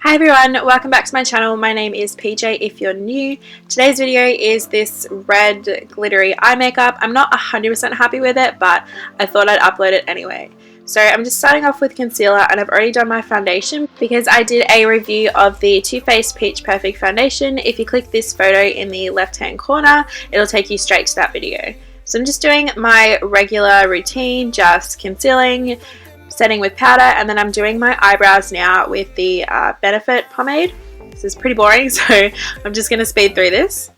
Hi everyone, welcome back to my channel. My name is PJ if you're new. Today's video is this red glittery eye makeup. I'm not 100% happy with it, but I thought I'd upload it anyway. So I'm just starting off with concealer, and I've already done my foundation because I did a review of the Too Faced Peach Perfect Foundation. If you click this photo in the left hand corner, it'll take you straight to that video. So I'm just doing my regular routine, just concealing, setting with powder, and then I'm doing my eyebrows now with the Benefit pomade. This is pretty boring, so I'm just going to speed through this.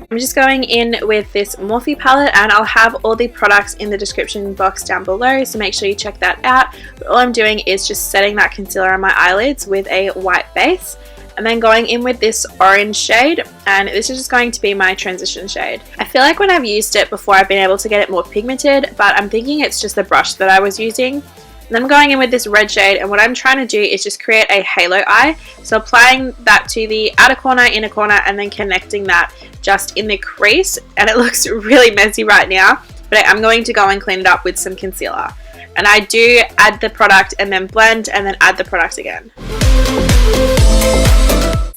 I'm just going in with this Morphe palette, and I'll have all the products in the description box down below, so make sure you check that out. But all I'm doing is just setting that concealer on my eyelids with a white base, and then going in with this orange shade, and this is just going to be my transition shade. I feel like when I've used it before, I've been able to get it more pigmented, but I'm thinking it's just the brush that I was using. And then I'm going in with this red shade, and what I'm trying to do is just create a halo eye. So applying that to the outer corner, inner corner, and then connecting that just in the crease. And it looks really messy right now, but I'm going to go and clean it up with some concealer. And I do add the product and then blend and then add the product again.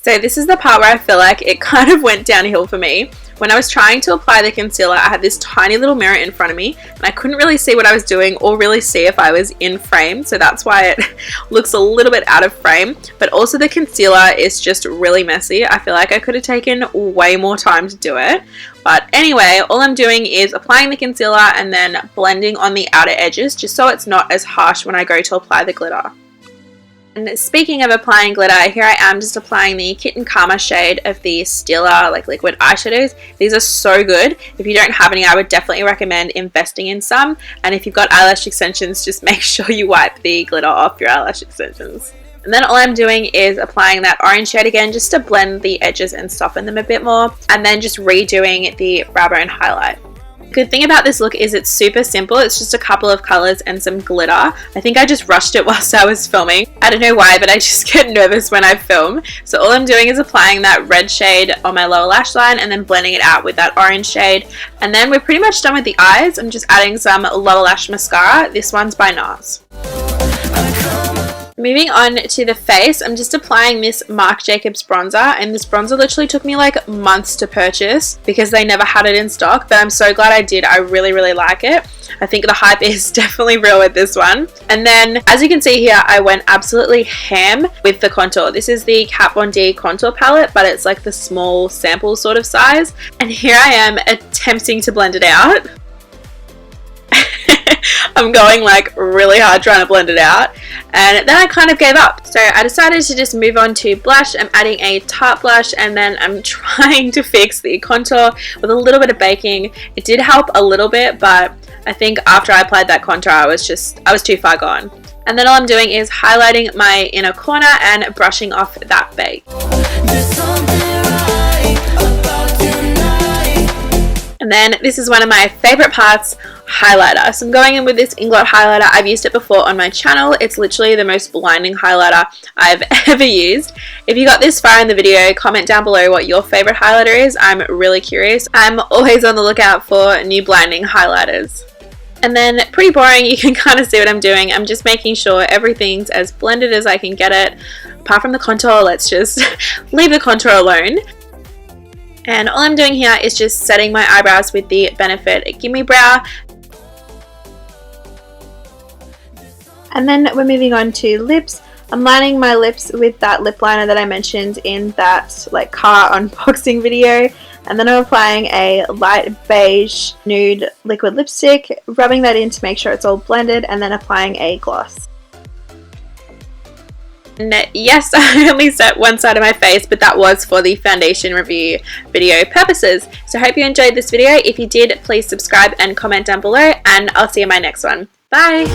So this is the part where I feel like it kind of went downhill for me. When I was trying to apply the concealer, I had this tiny little mirror in front of me, and I couldn't really see what I was doing or really see if I was in frame. So that's why it looks a little bit out of frame. But also the concealer is just really messy. I feel like I could have taken way more time to do it. But anyway, all I'm doing is applying the concealer and then blending on the outer edges, just so it's not as harsh when I go to apply the glitter. And speaking of applying glitter, here I am just applying the Kitten shade of the Stila liquid eyeshadows. These are so good. If you don't have any, I would definitely recommend investing in some. And if you've got eyelash extensions, just make sure you wipe the glitter off your eyelash extensions. And then all I'm doing is applying that orange shade again, just to blend the edges and soften them a bit more. And then just redoing the brow bone highlight. Good thing about this look is it's super simple. It's just a couple of colors and some glitter. I think I just rushed it whilst I was filming. I don't know why, but I just get nervous when I film. So all I'm doing is applying that red shade on my lower lash line and then blending it out with that orange shade. And then we're pretty much done with the eyes. I'm just adding some lower lash mascara. This one's by Nars. Moving on to the face, I'm just applying this Marc Jacobs bronzer, and this bronzer literally took me like months to purchase because they never had it in stock, but I'm so glad I did. I really like it. I think the hype is definitely real with this one. And then as you can see here, I went absolutely ham with the contour. This is the Kat Von D contour palette, but it's like the small sample sort of size. And here I am attempting to blend it out. I'm going like really hard trying to blend it out, and then I kind of gave up. So I decided to just move on to blush. I'm adding a Tarth blush, and then I'm trying to fix the contour with a little bit of baking. It did help a little bit, but I think after I applied that contour, I was too far gone. And then all I'm doing is highlighting my inner corner and brushing off that bake. And then this is one of my favorite parts, highlighter. So I'm going in with this Inglot highlighter. I've used it before on my channel. It's literally the most blinding highlighter I've ever used. If you got this far in the video, comment down below what your favorite highlighter is. I'm really curious. I'm always on the lookout for new blinding highlighters. And then pretty boring, you can kind of see what I'm doing. I'm just making sure everything's as blended as I can get it. Apart from the contour, let's just leave the contour alone. And all I'm doing here is just setting my eyebrows with the Benefit Gimme Brow. And then we're moving on to lips. I'm lining my lips with that lip liner that I mentioned in that car unboxing video. And then I'm applying a light beige nude liquid lipstick, rubbing that in to make sure it's all blended, and then applying a gloss. And yes, I only set one side of my face, but that was for the foundation review video purposes. So I hope you enjoyed this video. If you did, please subscribe and comment down below, and I'll see you in my next one. Bye!